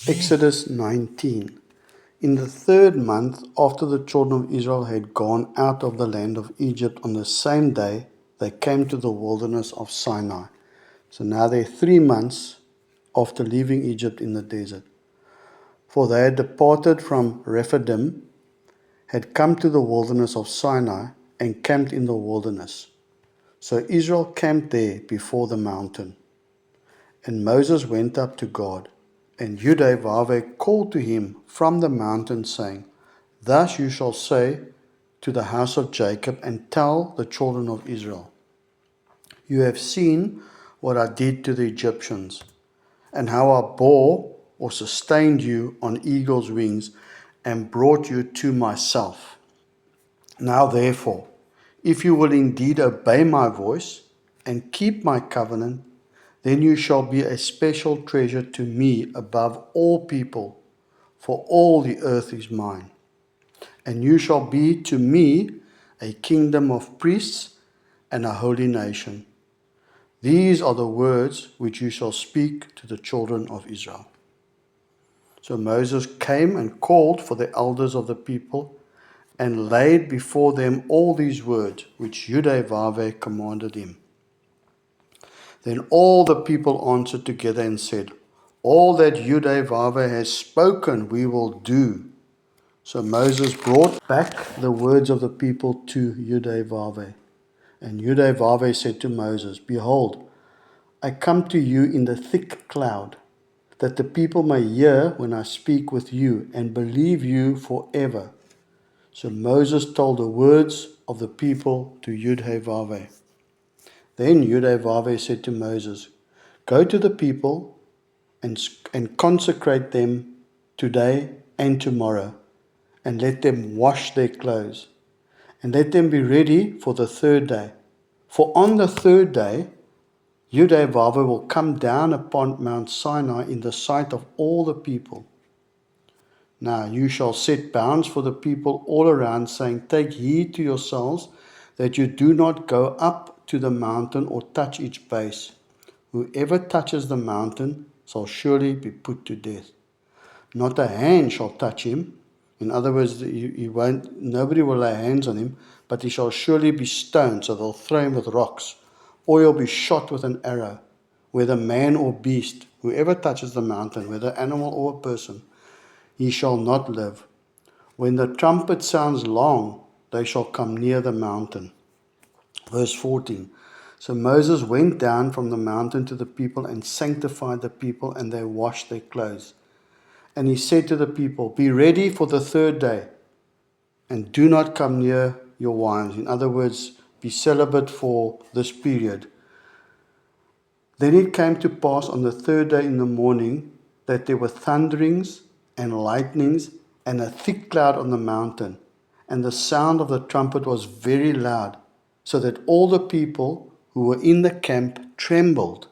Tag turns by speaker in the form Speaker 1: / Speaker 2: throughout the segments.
Speaker 1: Exodus 19. In the 3rd month, after the children of Israel had gone out of the land of Egypt, on the same day they came to the wilderness of Sinai. So now they're 3 months after leaving Egypt in the desert. For they had departed from Rephidim, had come to the wilderness of Sinai, and camped in the wilderness. So Israel camped there before the mountain. And Moses went up to God. And Yudhe called to him from the mountain, saying, Thus you shall say to the house of Jacob, and tell the children of Israel, You have seen what I did to the Egyptians, and how I bore or sustained you on eagle's wings, and brought you to myself. Now therefore, if you will indeed obey my voice, and keep my covenant, then you shall be a special treasure to me above all people, for all the earth is mine. And you shall be to me a kingdom of priests and a holy nation. These are the words which you shall speak to the children of Israel. So Moses came and called for the elders of the people, and laid before them all these words which Yudhe commanded him. Then all the people answered together and said, All that Yudhe has spoken we will do. So Moses brought back the words of the people to Yudhe. And Yudhe said to Moses, Behold, I come to you in the thick cloud, that the people may hear when I speak with you, and believe you forever. So Moses told the words of the people to Yudhe. Then Yudhe said to Moses, Go to the people and consecrate them today and tomorrow, and let them wash their clothes, and let them be ready for the 3rd day. For on the 3rd day Yudhe will come down upon Mount Sinai in the sight of all the people. Now you shall set bounds for the people all around, saying, Take heed to yourselves that you do not go up to the mountain or touch its base. Whoever touches the mountain shall surely be put to death. Not a hand shall touch him. In other words, nobody will lay hands on him, but he shall surely be stoned, so they'll throw him with rocks, or he'll be shot with an arrow, whether man or beast. Whoever touches the mountain, whether animal or a person, he shall not live. When the trumpet sounds long, they shall come near the mountain. Verse 14. So Moses went down from the mountain to the people and sanctified the people, and they washed their clothes. And he said to the people, Be ready for the 3rd day, and do not come near your wives. In other words, be celibate for this period. Then it came to pass on the 3rd day in the morning that there were thunderings and lightnings and a thick cloud on the mountain, and the sound of the trumpet was very loud, so that all the people who were in the camp trembled.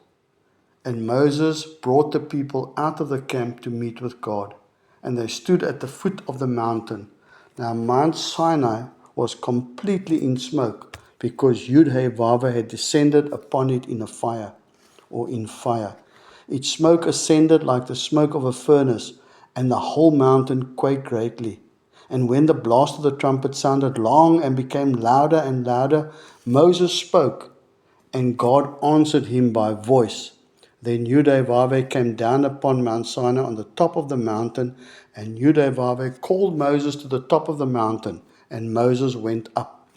Speaker 1: And Moses brought the people out of the camp to meet with God, and they stood at the foot of the mountain. Now Mount Sinai was completely in smoke, because Yudhe had descended upon it in fire. Its smoke ascended like the smoke of a furnace, and the whole mountain quaked greatly. And when the blast of the trumpet sounded long and became louder and louder, Moses spoke, and God answered him by voice. Then Yudhe came down upon Mount Sinai on the top of the mountain, and Yudhe called Moses to the top of the mountain, and Moses went up.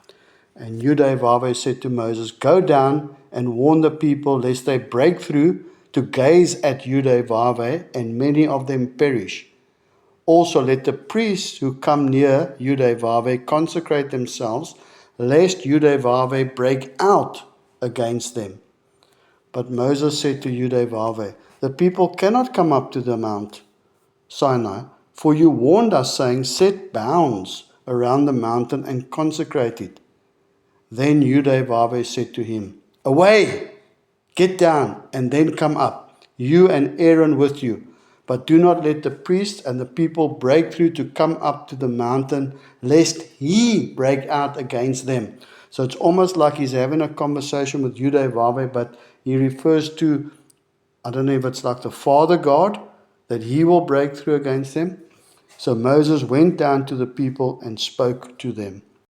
Speaker 1: And Yudhe said to Moses, Go down and warn the people, lest they break through to gaze at Yudhe, and many of them perish. Also let the priests who come near Yudhe consecrate themselves, lest Yudhe break out against them. But Moses said to Yudhe, The people cannot come up to the Mount Sinai, for you warned us, saying, Set bounds around the mountain and consecrate it. Then Yudhe said to him, Away, get down, and then come up, you and Aaron with you. But do not let the priests and the people break through to come up to the mountain, lest he break out against them. So it's almost like he's having a conversation with Yudhe, but he refers to, I don't know if it's like the Father God, that he will break through against them. So Moses went down to the people and spoke to them.